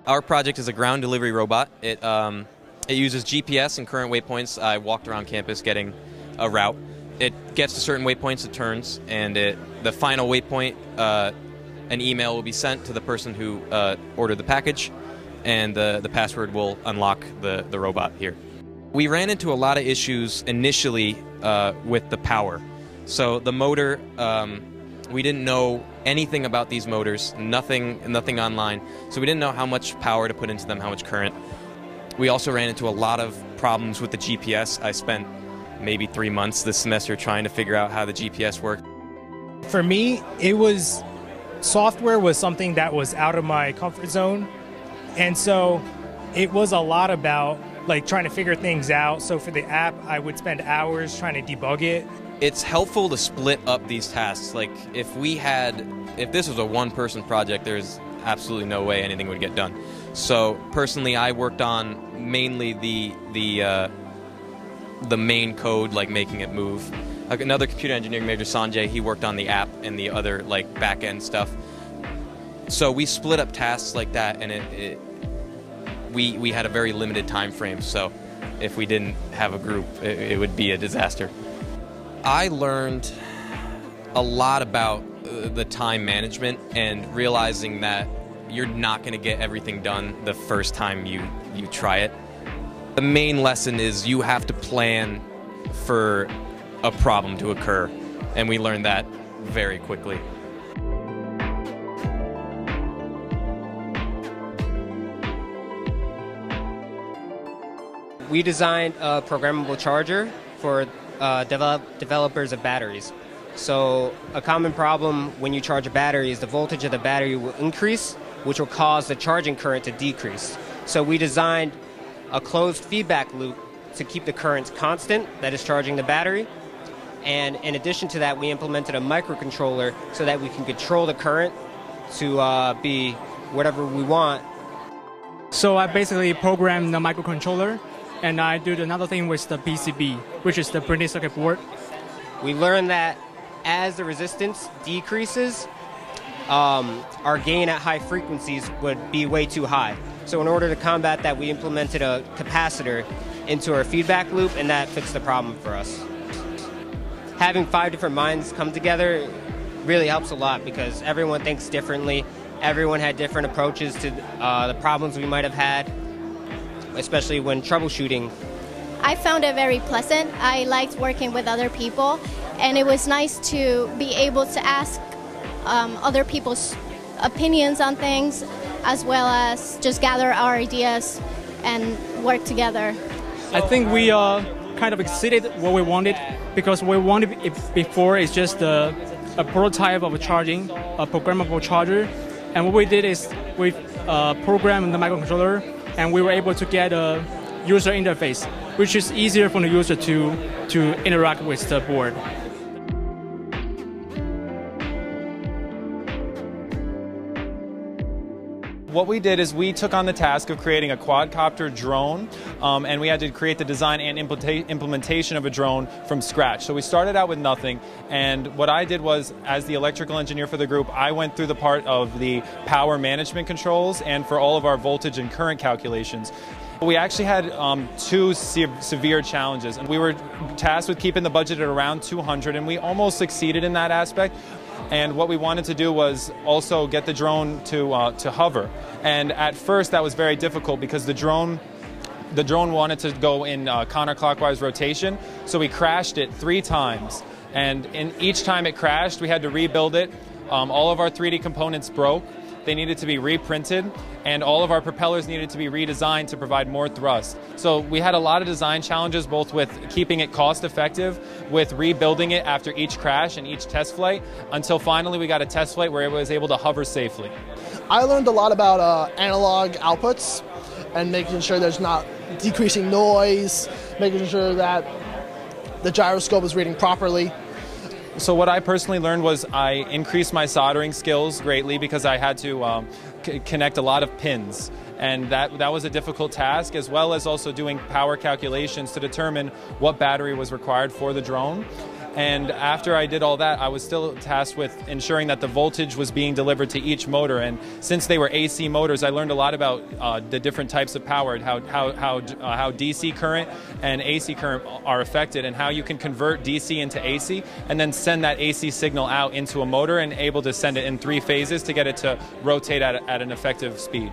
Our project is a ground delivery robot. It uses GPS and current waypoints. I walked around campus getting a route. It gets to certain waypoints, it turns, and the final waypoint, an email will be sent to the person who ordered the package, and the password will unlock the robot here. We ran into a lot of issues initially with the power. So the motor, we didn't know anything about these motors, nothing online, so we didn't know how much power to put into them, how much current. We also ran into a lot of problems with the GPS. I spent maybe 3 months this semester trying to figure out how the GPS worked. For me, software was something that was out of my comfort zone, and so it was a lot about trying to figure things out. So for the app, I would spend hours trying to debug it. It's helpful to split up these tasks. Like if this was a one-person project, there's absolutely no way anything would get done. So personally, I worked on mainly the main code, like making it move. Another computer engineering major, Sanjay, he worked on the app and the other back-end stuff. So we split up tasks like that, and we had a very limited time frame. So if we didn't have a group, it would be a disaster. I learned a lot about the time management and realizing that you're not going to get everything done the first time you try it. The main lesson is you have to plan for a problem to occur, and we learned that very quickly. We designed a programmable charger for developers of batteries. So a common problem when you charge a battery is the voltage of the battery will increase, which will cause the charging current to decrease. So we designed a closed feedback loop to keep the current constant that is charging the battery. And in addition to that, we implemented a microcontroller so that we can control the current to be whatever we want. So I basically programmed the microcontroller, and I did another thing with the PCB, which is the printed circuit board. We learned that as the resistance decreases, our gain at high frequencies would be way too high. So in order to combat that, we implemented a capacitor into our feedback loop, and that fixed the problem for us. Having 5 different minds come together really helps a lot because everyone thinks differently. Everyone had different approaches to the problems we might have had, especially when troubleshooting. I found it very pleasant. I liked working with other people, and it was nice to be able to ask other people's opinions on things, as well as just gather our ideas and work together. I think we kind of exceeded what we wanted, because what we wanted it before is just a prototype of a programmable charger. And what we did is we programmed the microcontroller, and we were able to get a user interface, which is easier for the user to interact with the board. What we did is we took on the task of creating a quadcopter drone, and we had to create the design and implementation of a drone from scratch. So we started out with nothing, and what I did was, as the electrical engineer for the group, I went through the part of the power management controls and for all of our voltage and current calculations. We actually had 2 severe challenges, and we were tasked with keeping the budget at around 200, and we almost succeeded in that aspect. And what we wanted to do was also get the drone to hover. And at first that was very difficult because the drone wanted to go in counterclockwise rotation, so we crashed it 3 times. And in each time it crashed, we had to rebuild it. All of our 3D components broke. They needed to be reprinted, and all of our propellers needed to be redesigned to provide more thrust. So we had a lot of design challenges, both with keeping it cost effective, with rebuilding it after each crash and each test flight, until finally we got a test flight where it was able to hover safely. I learned a lot about analog outputs and making sure there's not decreasing noise, making sure that the gyroscope is reading properly. So what I personally learned was I increased my soldering skills greatly because I had to connect a lot of pins, and that was a difficult task, as well as also doing power calculations to determine what battery was required for the drone. And after I did all that, I was still tasked with ensuring that the voltage was being delivered to each motor. And since they were AC motors, I learned a lot about the different types of power, how DC current and AC current are affected, and how you can convert DC into AC and then send that AC signal out into a motor and able to send it in 3 phases to get it to rotate at an effective speed.